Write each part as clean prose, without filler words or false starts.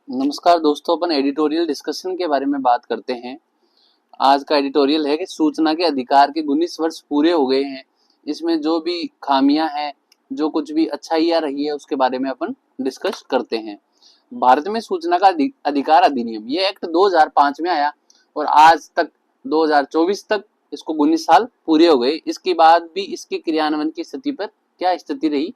नमस्कार दोस्तों, अपन editorial discussion के बारे में बात करते हैं। आज का एडिटोरियल है कि सूचना के अधिकार के 19 वर्ष पूरे हो गए हैं। इसमें जो भी खामियां हैं, जो कुछ भी अच्छाइयां रही है, उसके बारे में अपन डिस्कस करते हैं। भारत में सूचना का अधिकार अधिनियम ये एक्ट 2005 में आया और आज तक 2024 तक इसको 19 साल पूरे हो गए। इसके बाद भी इसके क्रियान्वयन की स्थिति पर क्या स्थिति रही,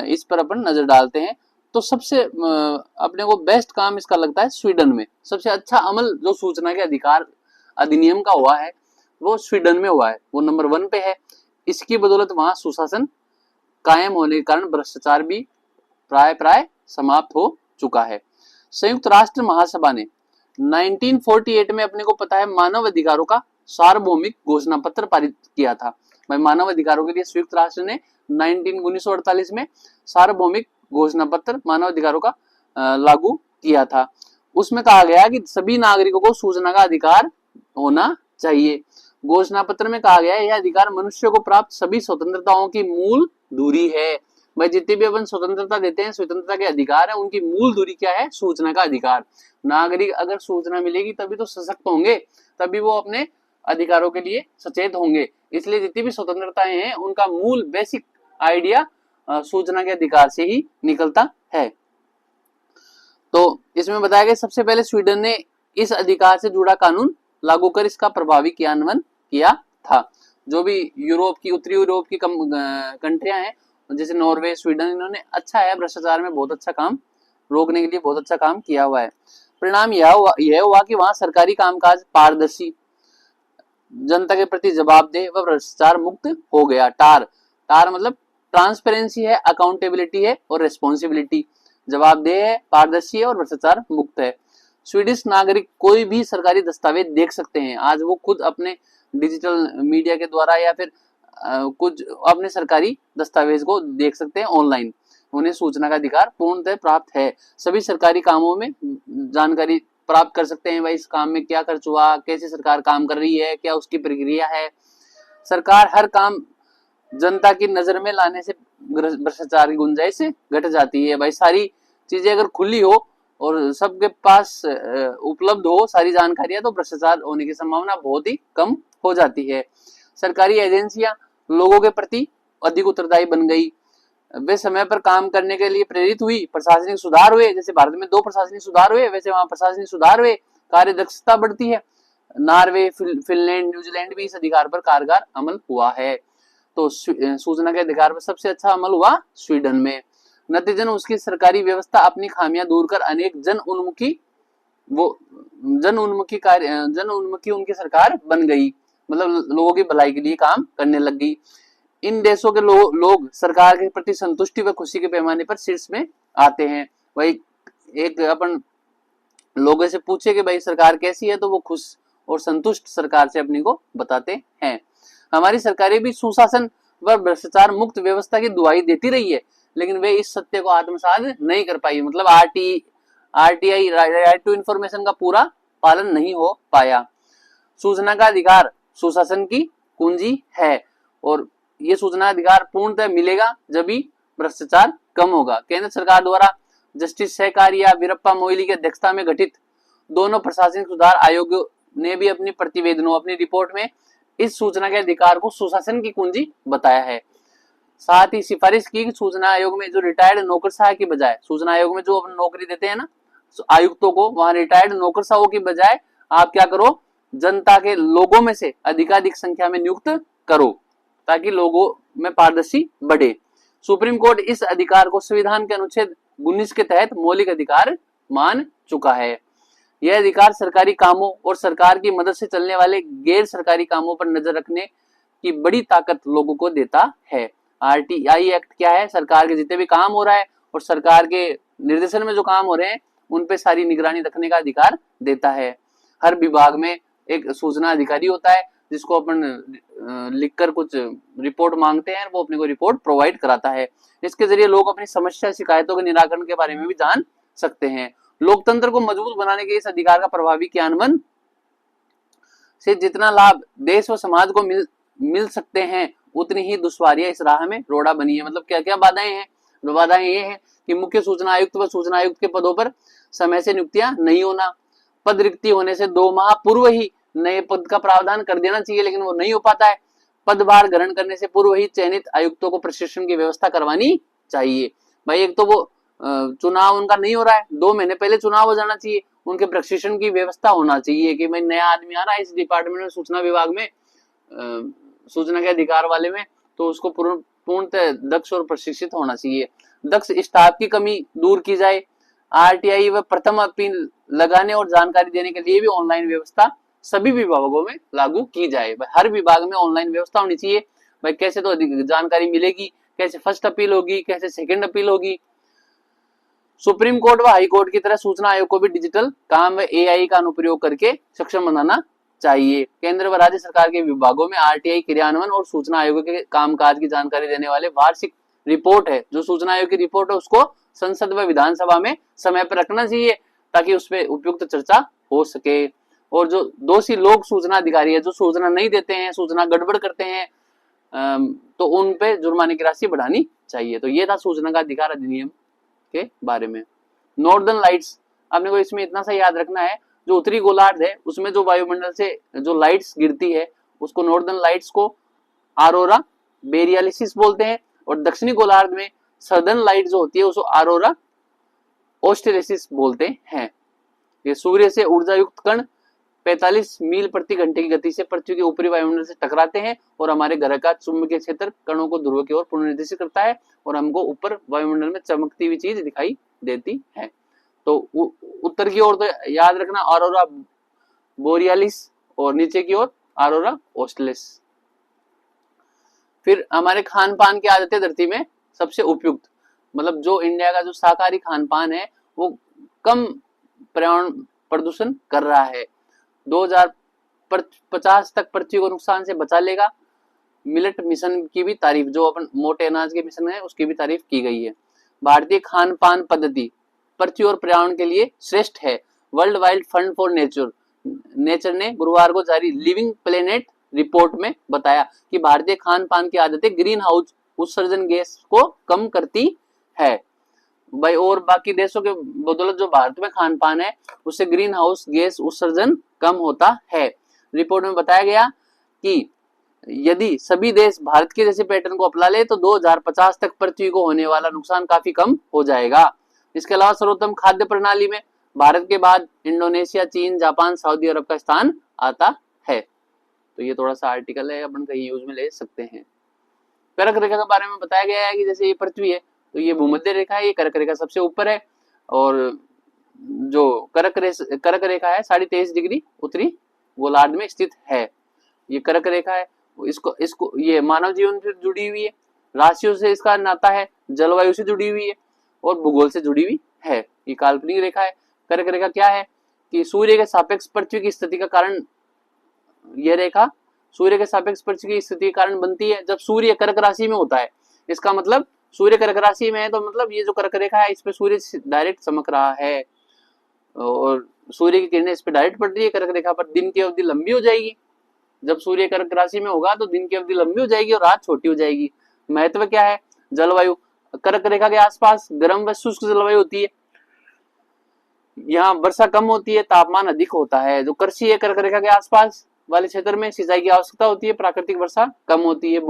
इस पर अपन नजर डालते हैं। तो सबसे अपने को बेस्ट काम इसका लगता है स्वीडन में। सबसे अच्छा अमल जो सूचना के अधिकार अधिनियम का हुआ है वो स्वीडन में हुआ है, वो नंबर 1 पे है। इसकी बदौलत वहां सुशासन कायम होने के कारण भ्रष्टाचार भी प्राय समाप्त हो चुका है। संयुक्त राष्ट्र महासभा ने 1948 में अपने को पता है मानव अधिकारों का सार्वभौमिक घोषणा पत्र पारित किया था। भाई मानव अधिकारों के लिए संयुक्त राष्ट्र ने 1948 में सार्वभौमिक घोषणा पत्र मानव अधिकारों का लागू किया था। उसमें कहा गया कि सभी नागरिकों को सूचना का अधिकार होना चाहिए। घोषणा पत्र में कहा गया है यह अधिकार मनुष्य को प्राप्त सभी स्वतंत्रताओं की मूल धुरी है। भाई जितनी भी अपन स्वतंत्रता देते हैं, स्वतंत्रता के अधिकार है, उनकी मूल धुरी क्या है? सूचना का अधिकार। नागरिक अगर सूचना मिलेगी तभी तो सशक्त होंगे, तभी वो अपने अधिकारों के लिए सचेत होंगे। इसलिए जितनी भी स्वतंत्रताएं हैं उनका मूल बेसिक आइडिया सूचना के अधिकार से ही निकलता है। तो इसमें बताया गया सबसे पहले स्वीडन ने इस अधिकार से जुड़ा कानून लागू कर इसका प्रभावी क्रियान्वयन किया था। जो भी यूरोप की उत्तरी यूरोप की कंट्रियां हैं जैसे नॉर्वे, स्वीडन, इन्होंने अच्छा है, भ्रष्टाचार में बहुत अच्छा काम रोकने के लिए बहुत अच्छा काम किया हुआ है। परिणाम यह हुआ कि वहां सरकारी कामकाज पारदर्शी, जनता के प्रति जवाबदेह व भ्रष्टाचार मुक्त हो गया। टार मतलब ट्रांसपेरेंसी है, अकाउंटेबिलिटी है और रिस्पॉन्सिबिलिटी। जवाबदेह है, पारदर्शी है और भ्रष्टाचार मुक्त है। स्वीडिश नागरिक कोई भी सरकारी दस्तावेज देख सकते हैं। आज वो खुद अपने डिजिटल मीडिया के द्वारा या फिर कुछ अपने सरकारी दस्तावेज को देख सकते हैं ऑनलाइन। उन्हें सूचना का अधिकार पूर्णतः प्राप्त है। सभी सरकारी कामों में जानकारी प्राप्त कर सकते हैं। भाई इस काम में क्या खर्च हुआ, कैसे सरकार काम कर रही है, क्या उसकी प्रक्रिया है। सरकार हर काम जनता की नजर में लाने से भ्रष्टाचार की गुंजाइश घट जाती है। भाई सारी चीजें अगर खुली हो और सबके पास उपलब्ध हो सारी जानकारियां, तो भ्रष्टाचार होने की संभावना बहुत ही कम हो जाती है। सरकारी एजेंसियां लोगों के प्रति अधिक उत्तरदायी बन गई, वे समय पर काम करने के लिए प्रेरित हुई, प्रशासनिक सुधार हुए। जैसे भारत में 2 प्रशासनिक सुधार हुए, वैसे वहां प्रशासनिक सुधार हुए, कार्य दक्षता बढ़ती है। नॉर्वे, फिनलैंड, न्यूजीलैंड भी इस अधिकार पर कारगर अमल हुआ है। तो सूचना के अधिकार पर सबसे अच्छा अमल हुआ स्वीडन में। नतीजन उसकी सरकारी व्यवस्था अपनी खामियां दूर कर अनेक जन उन्मुखी उनकी सरकार बन गई। मतलब लोगों की भलाई के लिए काम करने लग गई। इन देशों के लोग सरकार के प्रति संतुष्टि व खुशी के पैमाने पर शीर्ष में आते हैं। वही एक अपन लोगों से पूछे कि भाई सरकार कैसी है, तो वो खुश और संतुष्ट सरकार से अपनी को बताते हैं। हमारी सरकारें भी सुशासन व भ्रष्टाचार मुक्त व्यवस्था की दुहाई देती रही है, लेकिन वे इस सत्य को आत्मसात नहीं कर पाई। मतलब आरटीआई राइट टू इंफॉर्मेशन का पूरा पालन नहीं हो पाया। सूचना का अधिकार सुशासन की कुंजी है और ये सूचना अधिकार पूर्णतः मिलेगा जब भी भ्रष्टाचार कम होगा। केंद्र सरकार द्वारा जस्टिस सहकारी या वीरप्पा मोइली की अध्यक्षता में गठित दोनों प्रशासनिक सुधार आयोग ने भी अपनी प्रतिवेदनों, अपनी रिपोर्ट में इस सूचना के अधिकार को सुशासन की कुंजी बताया है। साथ ही सिफारिश की कि सूचना आयोग में जो रिटायर्ड नौकरशाह की बजाय, सूचना आयोग में जो नौकरी देते हैं ना आयुक्तों को, वहां रिटायर्ड नौकरशाहों की बजाय आप क्या करो, जनता के लोगों में से अधिकाधिक संख्या में नियुक्त करो, ताकि लोगों में पारदर्शी बढ़े। सुप्रीम कोर्ट इस अधिकार को संविधान के अनुच्छेद 19 के तहत मौलिक अधिकार मान चुका है। यह अधिकार सरकारी कामों और सरकार की मदद से चलने वाले गैर सरकारी कामों पर नजर रखने की बड़ी ताकत लोगों को देता है। आरटीआई एक्ट क्या है? सरकार के जितने भी काम हो रहा है और सरकार के निर्देशन में जो काम हो रहे हैं उन पे सारी निगरानी रखने का अधिकार देता है। हर विभाग में एक सूचना अधिकारी होता है जिसको अपन लिखकर कुछ रिपोर्ट मांगते हैं, वो अपने को रिपोर्ट प्रोवाइड कराता है। इसके जरिए लोग अपनी समस्या, शिकायतों के निराकरण के बारे में भी जान सकते हैं। लोकतंत्र को मजबूत बनाने के इस अधिकार का प्रभावी क्रियान्वयन से जितना लाभ देश व समाज को मिल सकते हैं, उतनी ही दुश्वारियां इस राह में रोड़ा बनी है। मतलब क्या क्या बाधाएं हैं? बाधाएं ये है कि मुख्य सूचना आयुक्त व सूचना आयुक्त के पदों पर समय से नियुक्तियां नहीं होना, पद रिक्ति होने से 2 माह पूर्व ही नए पद का प्रावधान कर देना चाहिए, लेकिन वो नहीं हो पाता है। पदभार ग्रहण करने से पूर्व ही चयनित आयुक्तों को प्रशिक्षण की व्यवस्था करवानी चाहिए। भाई एक तो वो चुनाव उनका नहीं हो रहा है, 2 महीने पहले चुनाव हो जाना चाहिए, उनके प्रशिक्षण की व्यवस्था होना चाहिए कि भाई नया आदमी आ रहा है इस डिपार्टमेंट में, सूचना विभाग में, सूचना के अधिकार वाले में, तो उसको पूर्णतः दक्ष और प्रशिक्षित होना चाहिए। दक्ष स्टाफ की कमी दूर की जाए। आरटीआई व प्रथम अपील लगाने और जानकारी देने के लिए भी ऑनलाइन व्यवस्था सभी विभागों में लागू की जाए। हर विभाग में ऑनलाइन व्यवस्था होनी चाहिए। भाई कैसे तो जानकारी मिलेगी, कैसे फर्स्ट अपील होगी, कैसे सेकंड अपील होगी। सुप्रीम कोर्ट व हाई कोर्ट की तरह सूचना आयोग को भी डिजिटल काम व एआई का अनुप्रयोग करके सक्षम बनाना चाहिए। केंद्र व राज्य सरकार के विभागों में आरटीआई क्रियान्वयन और सूचना आयोग के कामकाज की जानकारी देने वाले वार्षिक रिपोर्ट है, जो सूचना आयोग की रिपोर्ट है उसको संसद व विधानसभा में समय पर रखना चाहिए ताकि उस पर उपयुक्त चर्चा हो सके। और जो दोषी लोक सूचना अधिकारी है, जो सूचना नहीं देते हैं, सूचना गड़बड़ करते हैं, तो उन पे जुर्माने की राशि बढ़ानी चाहिए। तो ये था सूचना का अधिकार अधिनियम के बारे में। नॉर्दर्न लाइट्स, आपने को इसमें इतना सा याद रखना है, जो उत्तरी गोलार्ध है उसमें जो वायुमंडल से जो लाइट्स गिरती है उसको नॉर्दर्न लाइट्स को ऑरोरा बोरियालिस बोलते हैं, और दक्षिणी गोलार्ध में सदर्न लाइट जो होती है उसको ऑरोरा ऑस्ट्रेलिस बोलते हैं। ये सूर्य से ऊर्जा युक्त कण 45 मील प्रति घंटे की गति से पृथ्वी के ऊपरी वायुमंडल से टकराते हैं और हमारे ग्रह का चुंबकीय क्षेत्र कणों को ध्रुव की ओर पुनर्निर्देशित करता है और हमको ऊपर वायुमंडल में चमकती हुई चीज दिखाई देती है। तो उत्तर की ओर तो याद रखना ऑरोरा बोरियालिस और नीचे की ओर ऑरोरा ऑस्ट्रेलिस। फिर हमारे खान पान की आदतें धरती में सबसे उपयुक्त, मतलब जो इंडिया का जो शाकाहारी खान पान है वो कम पर्यावरण प्रदूषण कर रहा है, 2050 तक पृथ्वी को नुकसान से बचा लेगा। मिलेट मिशन की भी तारीफ, जो अपन मोटे अनाज के मिशन है उसकी भी तारीफ की गई है। भारतीय खान पान पद्धति पृथ्वी और पर्यावरण के लिए श्रेष्ठ है। World wide fund for nature ने गुरुवार को जारी लिविंग प्लेनेट रिपोर्ट में बताया कि भारतीय खान पान की आदतें ग्रीन हाउस उत्सर्जन गैस को कम करती है। भाई और बाकी देशों के बदौलत जो भारत में खान पान है उससे ग्रीन हाउस गैस उत्सर्जन कम होता है। रिपोर्ट में बताया गया कि यदि सभी देश भारत के जैसे पैटर्न को अपना ले तो 2050 तक पृथ्वी को होने वाला नुकसान काफी कम हो जाएगा। इसके अलावा सर्वोत्तम खाद्य प्रणाली में भारत के बाद इंडोनेशिया, चीन, जापान, सऊदी अरब का स्थान आता है। तो ये थोड़ा सा आर्टिकल है, अपन कहीं यूज में ले सकते हैं। कर्क रेखा के बारे में बताया गया है कि जैसे ये पृथ्वी है तो ये भूमध्य रेखा है, ये कर्क रेखा सबसे ऊपर है, और जो कर्क रेखा है 23.5 डिग्री उत्तरी गोलार्ध में स्थित है। ये कर्क रेखा है, इसको ये मानव जीवन से जुड़ी हुई है, राशियों से इसका नाता है, जलवायु से जुड़ी हुई है और भूगोल से जुड़ी हुई है। ये काल्पनिक रेखा है। कर्क रेखा क्या है कि सूर्य के सापेक्ष पृथ्वी की स्थिति का कारण, यह रेखा सूर्य के सापेक्ष पृथ्वी की स्थिति के कारण बनती है जब सूर्य कर्क राशि में होता है। इसका मतलब सूर्य कर्क राशि में है तो मतलब ये जो कर्क रेखा है इस पे सूर्य डायरेक्ट चमक रहा है और सूर्य की किरणें इस पे डायरेक्ट पड़ रही है कर्क रेखा पर। दिन की अवधि लंबी हो जाएगी, जब सूर्य कर्क राशि में होगा तो दिन की अवधि लंबी हो जाएगी और रात छोटी हो जाएगी। महत्व क्या है? जलवायु कर्क रेखा के आसपास गर्म व शुष्क जलवायु होती है, यहाँ वर्षा कम होती है, तापमान अधिक होता है। जो कृषि है कर्क रेखा के आसपास वाले क्षेत्र में सिंचाई की आवश्यकता होती है, प्राकृतिक वर्षा कम होती है।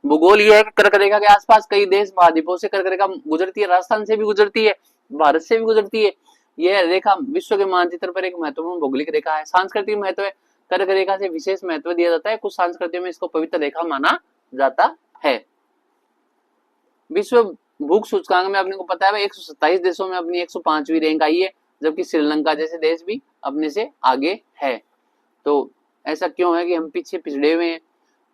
भूगोल यह है कि कर्क रेखा के आसपास कई देश महाद्वीपों से कर्क रेखा गुजरती है, राजस्थान से भी गुजरती है, भारत से भी गुजरती है। यह रेखा विश्व के मानचित्र पर एक महत्वपूर्ण भौगोलिक रेखा है। सांस्कृतिक महत्व है, कर्क रेखा से विशेष महत्व दिया जाता है, कुछ संस्कृतियों में इसको पवित्र रेखा माना जाता है। विश्व भूख सूचकांक में अपने को पता है 127 देशों में अपनी 105वीं रैंक आई है, जबकि श्रीलंका जैसे देश भी अपने से आगे है। तो ऐसा क्यों है कि हम पीछे पिछड़े हुए हैं?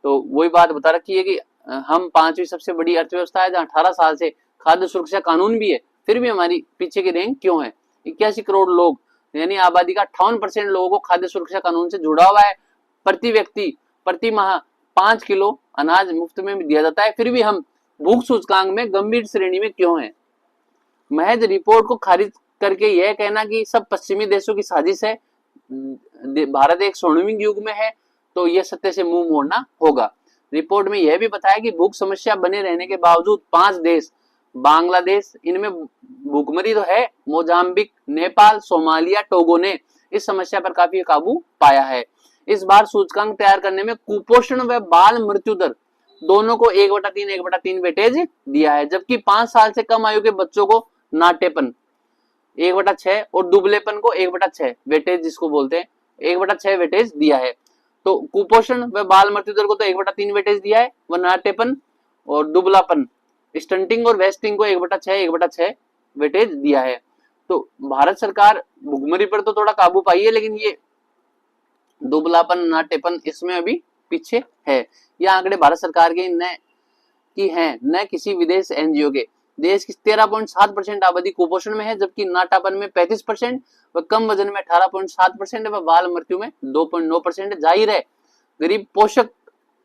तो वही बात बता रखी है कि हम 5वीं सबसे बड़ी अर्थव्यवस्था है जहाँ 18 साल से खाद्य सुरक्षा कानून भी है, फिर भी हमारी पीछे की रैंक क्यों है? 81 करोड़ लोग यानी आबादी का 58% लोगों को खाद्य सुरक्षा कानून से जुड़ा हुआ है। प्रति व्यक्ति प्रति माह 5 किलो अनाज मुफ्त में दिया जाता है, फिर भी हम भूख सूचकांक में गंभीर श्रेणी में क्यों हैं? महज रिपोर्ट को खारिज करके यह कहना कि सब पश्चिमी देशों की साजिश है, भारत एक स्वर्णिम युग में है, तो यह सत्य से मुंह मोड़ना होगा। रिपोर्ट में यह भी बताया कि भूख समस्या बने रहने के बावजूद 5 देश बांग्लादेश, इनमें भूखमरी तो है। मोजाम्बिक, नेपाल, सोमालिया, टोगो ने इस समस्या पर काफी काबू पाया है। इस बार सूचकांक तैयार करने में कुपोषण व बाल मृत्यु दर दोनों को 1/3 वेटेज दिया है, जबकि 5 साल से कम आयु के बच्चों को नाटेपन 1/6 और दुबलेपन को 1/6 वेटेज, जिसको बोलते हैं 1/6 वेटेज दिया है। तो कुपोषण व बाल मृत्यु दर को तो 1/3 वेटेज दिया है, व नाटेपन और दुबलापन, स्टंटिंग और वेस्टिंग को 1/6 वेटेज दिया है। तो भारत सरकार भुखमरी पर तो थोड़ा काबू पाई है, लेकिन ये दुबलापन, नाटेपन, इसमें अभी पीछे है। ये आंकड़े भारत सरकार के न किसी विदेश एनजीओ के। देश की 13.7% आबादी कुपोषण में है, जबकि नाटापन में 35% व कम वजन में 18.7% व बाल मृत्यु में 2.9%। जाहिर है गरीब पोषक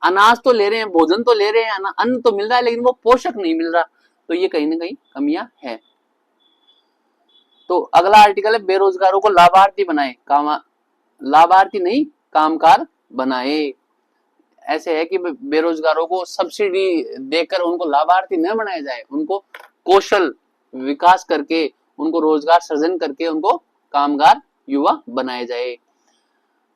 अनाज तो ले रहे हैं, भोजन तो ले रहे हैं, अन्न तो मिल रहा है, लेकिन वो पोषक नहीं मिल रहा, तो ये कहीं ना कहीं कमियां है। तो अगला आर्टिकल है बेरोजगारों को लाभार्थी बनाए, लाभार्थी नहीं कामकार बनाए। ऐसे है कि बेरोजगारों को सब्सिडी देकर उनको लाभार्थी न बनाया जाए, उनको कौशल विकास करके, उनको रोजगार सृजन करके उनको कामगार युवा बनाया जाए।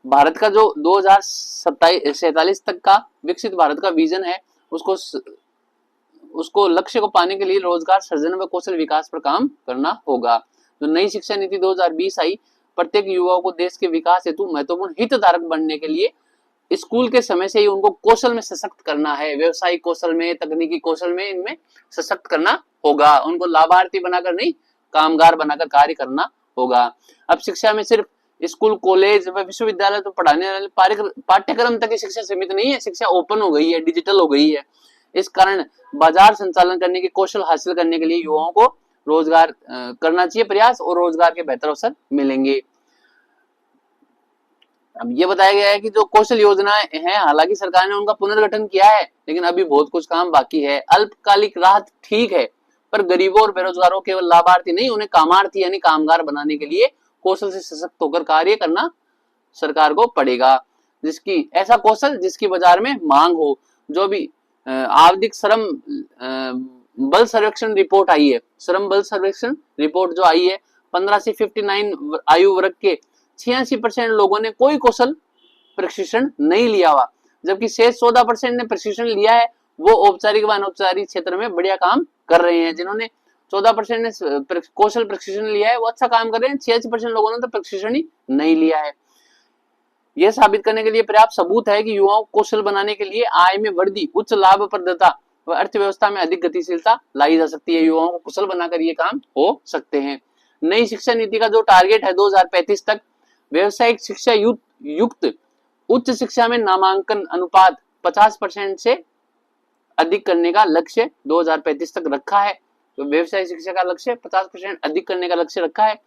भारत का जो 2047 तक का विकसित भारत का विजन है, उसको लक्ष्य को पाने के लिए रोजगार सृजन व कौशल विकास पर काम करना होगा। जो नई शिक्षा नीति 2020 आई, प्रत्येक युवा को देश के विकास हेतु महत्वपूर्ण हितधारक बनने के लिए स्कूल के समय से ही उनको कौशल में सशक्त करना है, व्यवसायिक कौशल में, तकनीकी कौशल में, इनमें सशक्त करना होगा। उनको लाभार्थी बनाकर नहीं, कामगार बनाकर कार्य करना होगा। अब शिक्षा में सिर्फ स्कूल, कॉलेज व विश्वविद्यालय तो पढ़ाने वाले पाठ्यक्रम तक की शिक्षा सीमित नहीं है, शिक्षा ओपन हो गई है, डिजिटल हो गई है। इस कारण बाजार संचालन करने के कौशल हासिल करने के लिए युवाओं को रोजगार करना चाहिए प्रयास, और रोजगार के बेहतर अवसर मिलेंगे। अब ये बताया गया है कि जो कौशल योजनाएं हैं, हालांकि सरकार ने उनका पुनर्गठन किया है, लेकिन अभी बहुत कुछ काम बाकी है। अल्पकालिक राहत ठीक है, पर गरीबों और बेरोजगारों केवल लाभार्थी नहीं, उन्हें कामार्थी यानी कामगार बनाने के लिए कौशल से सशक्त होकर कार्य करना सरकार को पड़ेगा। जिसकी ऐसा कौशल जिसकी बाजार में मांग हो। जो भी आवधिक श्रम बल सर्वेक्षण रिपोर्ट आई है, श्रम बल सर्वेक्षण रिपोर्ट जो आई है, 15 से 59 आयु वर्ग के 86% लोगों ने कोई कौशल प्रशिक्षण नहीं लिया हुआ, जबकि शेष 14% ने प्रशिक्षण लिया है। वो औपचारिक व अनौपचारिक क्षेत्र में बढ़िया काम कर रहे हैं। जिन्होंने 14% ने कौशल प्रशिक्षण लिया है, वो अच्छा काम कर रहे हैं। 86% लोगों ने तो प्रशिक्षण ही नहीं लिया है। यह साबित करने के लिए पर्याप्त सबूत है कि युवाओं को कौशल बनाने के लिए आय में वृद्धि, उच्च लाभप्रदता व अर्थव्यवस्था में अधिक गतिशीलता लाई जा सकती है। युवाओं को कुशल बनाकर ये काम हो सकते हैं। नई शिक्षा नीति का जो टारगेट है 2035 तक व्यवसायिक शिक्षा युक्त उच्च शिक्षा में नामांकन अनुपात 50% से अधिक करने का लक्ष्य 2035 तक रखा है। तो व्यवसायिक शिक्षा का लक्ष्य 50% अधिक करने का लक्ष्य रखा है।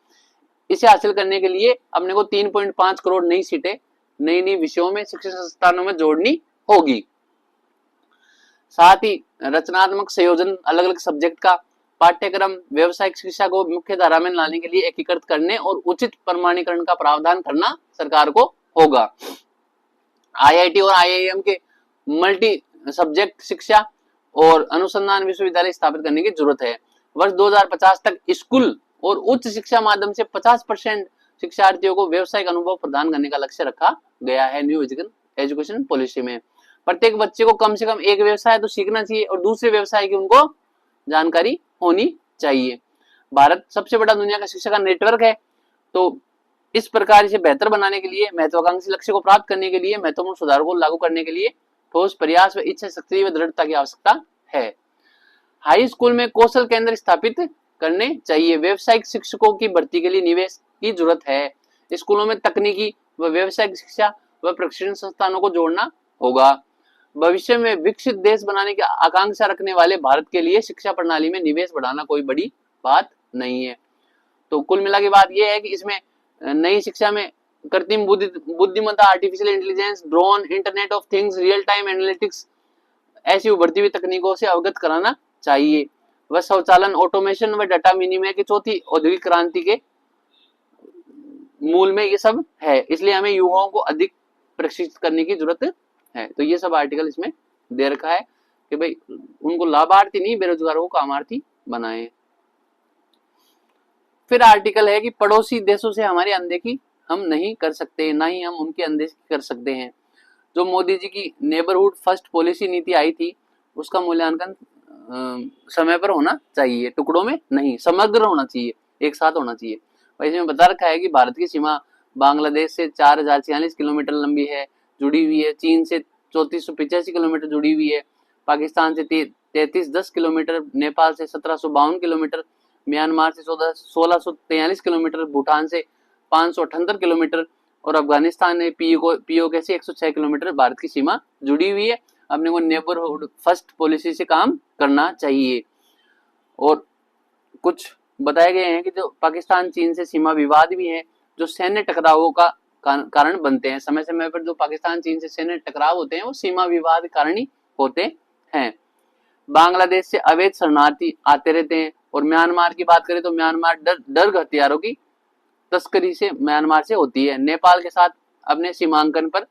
इसे हासिल करने के लिए अपने को 3.5 करोड़ नई सीटें नई विषयों में शिक्षण संस्थानों में जोड़नी होगी। साथ ही रचनात्मक संयोजन, अलग अलग सब्जेक्ट का पाठ्यक्रम, व्यवसायिक शिक्षा को मुख्य धारा में लाने के लिए एकीकृत करने और उचित प्रमाणीकरण का प्रावधान करना सरकार को होगा। आईआईटी और आईआईएम के मल्टी सब्जेक्ट शिक्षा और अनुसंधान विश्वविद्यालय स्थापित करने की जरूरत है। वर्ष 2050 तक स्कूल और उच्च शिक्षा माध्यम से 50% शिक्षार्थियों को व्यवसायिक अनुभव प्रदान करने का लक्ष्य रखा गया है न्यू एजुकेशन पॉलिसी में। प्रत्येक बच्चे को कम से कम एक व्यवसाय तो सीखना चाहिए और दूसरे व्यवसाय की उनको जानकारी होनी चाहिए। भारत सबसे बड़ा दुनिया का शिक्षा का नेटवर्क है, तो इस प्रकार इसे बेहतर बनाने के लिए, महत्वाकांक्षी लक्ष्य को प्राप्त करने के लिए, महत्वपूर्ण सुधारों को लागू करने के लिए ठोस प्रयास व इच्छा शक्ति व दृढ़ता की आवश्यकता है। हाई स्कूल में कौशल केंद्र स्थापित करने चाहिए। व्यवसायिक शिक्षकों की भर्ती के लिए निवेश की जरूरत है। स्कूलों में तकनीकी व व्यवसायिक शिक्षा व प्रशिक्षण संस्थानों को जोड़ना होगा। भविष्य में विकसित देश बनाने की आकांक्षा रखने वाले भारत के लिए शिक्षा प्रणाली में निवेश बढ़ाना कोई बड़ी बात नहीं है। तो कुल मिला के बात यह है कि इसमें नई शिक्षा में कृत्रिम बुद्धिमत्ता, artificial intelligence, drone, internet of things, real time analytics, ऐसी उभरती हुई तकनीकों से अवगत कराना चाहिए। वह स्वचालन, ऑटोमेशन व डाटा विनिमय की चौथी औद्योगिक क्रांति के मूल में ये सब है। इसलिए हमें युवाओं को अधिक प्रशिक्षित करने की जरूरत है। तो ये सब आर्टिकल इसमें दे रखा है कि भाई उनको लाभार्थी नहीं, बेरोजगारों को कामार्थी बनाएं। फिर आर्टिकल है कि पड़ोसी देशों से हमारी अनदेखी हम नहीं कर सकते, ना ही हम उनकी अनदेखी कर सकते हैं। जो मोदी जी की नेबरहुड फर्स्ट पॉलिसी नीति आई थी, उसका मूल्यांकन समय पर होना चाहिए, टुकड़ों में नहीं, समग्र होना चाहिए, एक साथ होना चाहिए। और इसमें बता रखा है कि भारत की सीमा बांग्लादेश से 4046 किलोमीटर लंबी है, जुड़ी हुई है। चीन से 3485 किलोमीटर जुड़ी हुई है। पाकिस्तान से 3310 किलोमीटर, नेपाल से 1752 किलोमीटर, म्यांमार से 1643 किलोमीटर, भूटान से 578 किलोमीटर और अफगानिस्तान ने पीओके से 106 किलोमीटर भारत की सीमा जुड़ी हुई है। अपने को नेबरहुड फर्स्ट पॉलिसी से काम करना चाहिए। और कुछ बताए गए हैं कि जो पाकिस्तान चीन से सीमा विवाद भी है, जो सैन्य टकरावों का कारण बनते हैं। समय समय पर जो पाकिस्तान चीन से सैन्य टकराव होते हैं वो सीमा विवाद कारण ही होते हैं। बांग्लादेश से अवैध शरणार्थी आते रहते हैं। और म्यांमार की बात करें तो म्यांमार डर हथियारों की तस्करी से म्यांमार से होती है। नेपाल के साथ अपने सीमांकन पर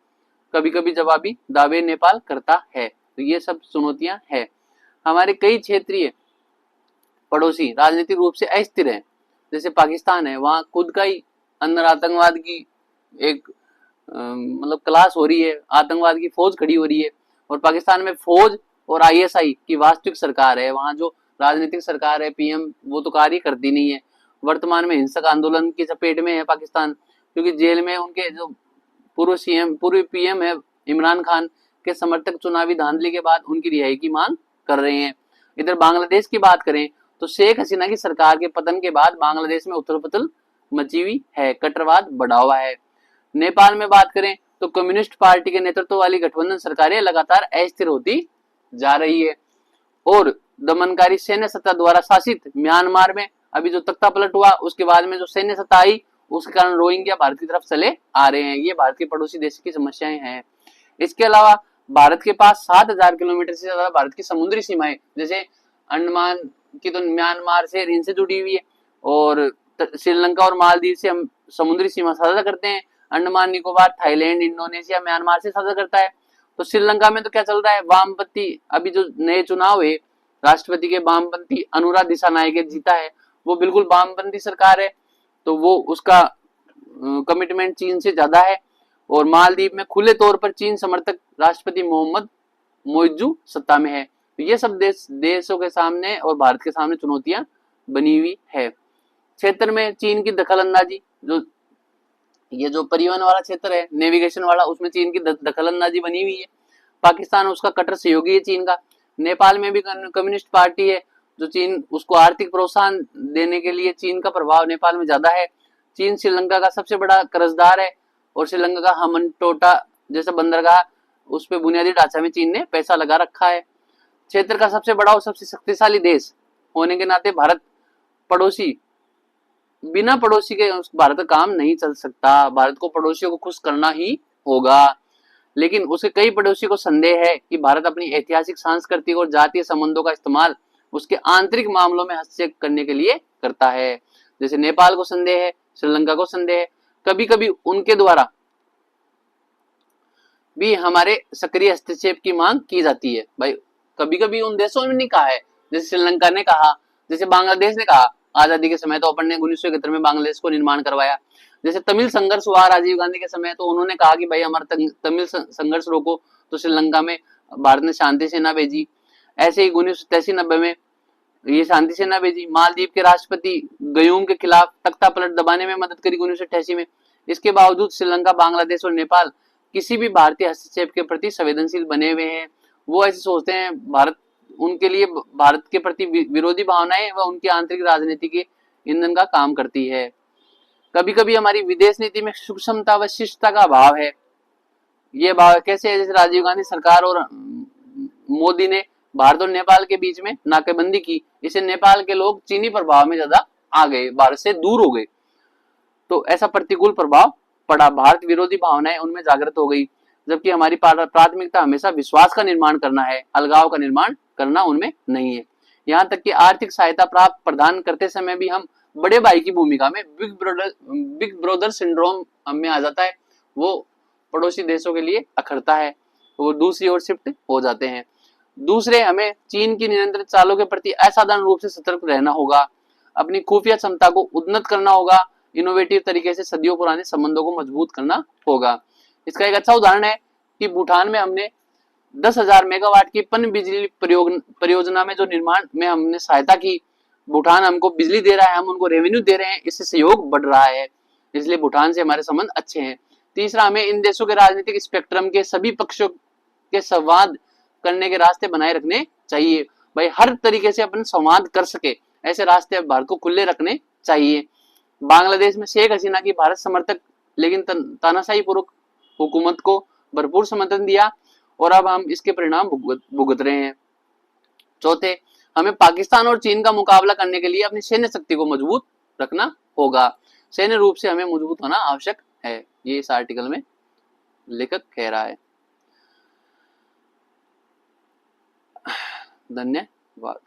कभी कभी जवाबी दावे नेपाल करता है। तो ये सब चुनौतियां हैं। हमारे कई क्षेत्रीय पड़ोसी राजनीतिक रूप से अस्थिर है। जैसे पाकिस्तान है, वहां खुद का ही अंदर आतंकवाद की एक मतलब क्लास हो रही है, आतंकवाद की फौज खड़ी हो रही है। और पाकिस्तान में फौज और आईएसआई की वास्तविक सरकार है। वहां जो राजनीतिक सरकार है, पीएम, वो तो कार्य करती नहीं है। वर्तमान में हिंसक आंदोलन की चपेट में है पाकिस्तान, क्योंकि जेल में उनके जो पूर्व पीएम है इमरान खान के समर्थक चुनावी धांधली के बाद उनकी रिहाई की मांग कर रहे हैं। इधर बांग्लादेश की बात करें तो शेख हसीना की सरकार के पतन के बाद बांग्लादेश में उथल-पुथल मची हुई है, कट्टरवाद बढ़ा हुआ है। नेपाल में बात करें तो कम्युनिस्ट पार्टी के नेतृत्व वाली गठबंधन सरकारें लगातार अस्थिर होती जा रही है। और दमनकारी सैन्य सत्ता द्वारा शासित म्यांमार में अभी जो तख्ता पलट हुआ, उसके बाद में जो सैन्य सत्ता आई, उसके कारण रोहिंग्या भारत की तरफ चले आ रहे हैं। ये भारत के पड़ोसी देश की समस्याएं हैं। इसके अलावा भारत के पास 7000 किलोमीटर से ज्यादा भारत की समुद्री सीमाएं, जैसे अंडमान की तो म्यांमार से इनसे जुड़ी हुई है, और श्रीलंका और मालदीव से हम समुद्री सीमा साझा करते हैं। Andaman Nicobar Thailand, Indonesia, Myanmar से साझा करता है। तो श्रीलंका में तो क्या चल रहा है, वामपंथी, अभी जो नए चुनाव है राष्ट्रपति के, वामपंथी अनुराग दिशानायके जीता है, वो बिल्कुल वामपंथी सरकार है। तो वो उसका कमिटमेंट चीन से ज्यादा है। और मालदीव में खुले तौर पर चीन समर्थक राष्ट्रपति मोहम्मद मोइजू सत्ता में है। तो ये सब देशों के सामने और भारत के सामने चुनौतियां बनी हुई है। क्षेत्र में चीन की दखलंदाजी, जो परिवहन वाला क्षेत्र है, नेविगेशन वाला, उसमें चीन की दखलंदाजी बनी हुई है। पाकिस्तान उसका कट्टर सहयोगी है चीन का। नेपाल में भी कम्युनिस्ट पार्टी है, जो चीन उसको आर्थिक प्रोत्साहन देने के लिए चीन का प्रभाव नेपाल में ज्यादा है। चीन श्रीलंका का सबसे बड़ा कर्जदार है। और श्रीलंका का हमनटोटा जैसा बंदरगाह, उस पर बुनियादी ढांचा में चीन ने पैसा लगा रखा है। क्षेत्र का सबसे बड़ा और सबसे शक्तिशाली देश होने के नाते भारत पड़ोसी, बिना पड़ोसी के भारत का काम नहीं चल सकता। भारत को पड़ोसियों को खुश करना ही होगा। लेकिन उसके कई पड़ोसी को संदेह है कि भारत अपनी ऐतिहासिक, सांस्कृतिक और जातीय संबंधों का इस्तेमाल उसके आंतरिक मामलों में हस्तक्षेप करने के लिए करता है। जैसे नेपाल को संदेह है, श्रीलंका को संदेह है, कभी कभी उनके द्वारा भी हमारे सक्रिय हस्तक्षेप की मांग की जाती है। भाई कभी कभी उन देशों ने नहीं कहा है, जैसे श्रीलंका ने कहा, जैसे बांग्लादेश ने कहा आजादी के समय, तो अपन ने 1971 में बांग्लादेश को निर्माण करवाया। जैसे तमिल संघर्ष हुआ राजीव गांधी के समय, तो उन्होंने कहा कि भाई हमारा तमिल संघर्ष रोको, तो श्रीलंका में भारत ने शांति सेना भेजी। ऐसे ही 1989-90 में ये शांति सेना भेजी। मालदीव के राष्ट्रपति गयूम के खिलाफ तख्ता पलट दबाने में मदद करी 1988 में। इसके बावजूद श्रीलंका, बांग्लादेश और नेपाल किसी भी भारतीय हस्तक्षेप के प्रति संवेदनशील बने हुए हैं। वो ऐसे सोचते हैं भारत, उनके लिए भारत के प्रति विरोधी भावनाएं व उनकी आंतरिक राजनीति के ईंधन का काम करती है। कभी कभी हमारी विदेश नीति में सूक्ष्मता व शिष्टता का अभाव है। ये भाव कैसे है, जैसे राजीव गांधी सरकार और मोदी ने भारत और नेपाल के बीच में नाकेबंदी की, इससे नेपाल के लोग चीनी प्रभाव में ज्यादा आ गए, भारत से दूर हो गए। तो ऐसा प्रतिकूल प्रभाव पड़ा, भारत विरोधी भावनाएं उनमें जागृत हो गई। जबकि हमारी प्राथमिकता हमेशा विश्वास का निर्माण करना है, अलगाव का निर्माण करना उनमें नहीं है। यहाँ तक कि आर्थिक सहायता प्राप्त प्रदान करते समय भी हम बड़े भाई की भूमिका में, बिग ब्रदर सिंड्रोम हमें आ जाता है। वो पड़ोसी देशों के लिए अखरता है, वो दूसरी ओर शिफ्ट हो जाते हैं। दूसरे, हमें चीन की निरंतर चालों के प्रति असाधारण रूप से सतर्क रहना होगा, अपनी खुफिया क्षमता को उन्नत करना होगा, इनोवेटिव तरीके से सदियों पुराने संबंधों को मजबूत करना होगा। इसका एक अच्छा उदाहरण है कि भूटान में हमने 10,000 मेगावाट की पन बिजली परियोजना में जो निर्माण में हमने सहायता की, भूटान हमको बिजली दे रहा है, हम उनको रेवेन्यू दे रहे हैं, इससे सहयोग बढ़ रहा है, इसलिए भूटान से हमारे संबंध अच्छे हैं। तीसरा, हमें इन देशों के राजनीतिक स्पेक्ट्रम के सभी पक्षों के संवाद करने के रास्ते बनाए रखने चाहिए। भाई हर तरीके से अपन संवाद कर सके ऐसे रास्ते भारत को खुले रखने चाहिए। बांग्लादेश में शेख हसीना की भारत समर्थक लेकिन तानाशाही पूर्वक हुकूमत को भरपूर समर्थन दिया और अब हम इसके परिणाम भुगत रहे हैं। चौथे, हमें पाकिस्तान और चीन का मुकाबला करने के लिए अपनी सैन्य शक्ति को मजबूत रखना होगा। सैन्य रूप से हमें मजबूत होना आवश्यक है, ये इस आर्टिकल में लेखक कह रहा है। धन्यवाद।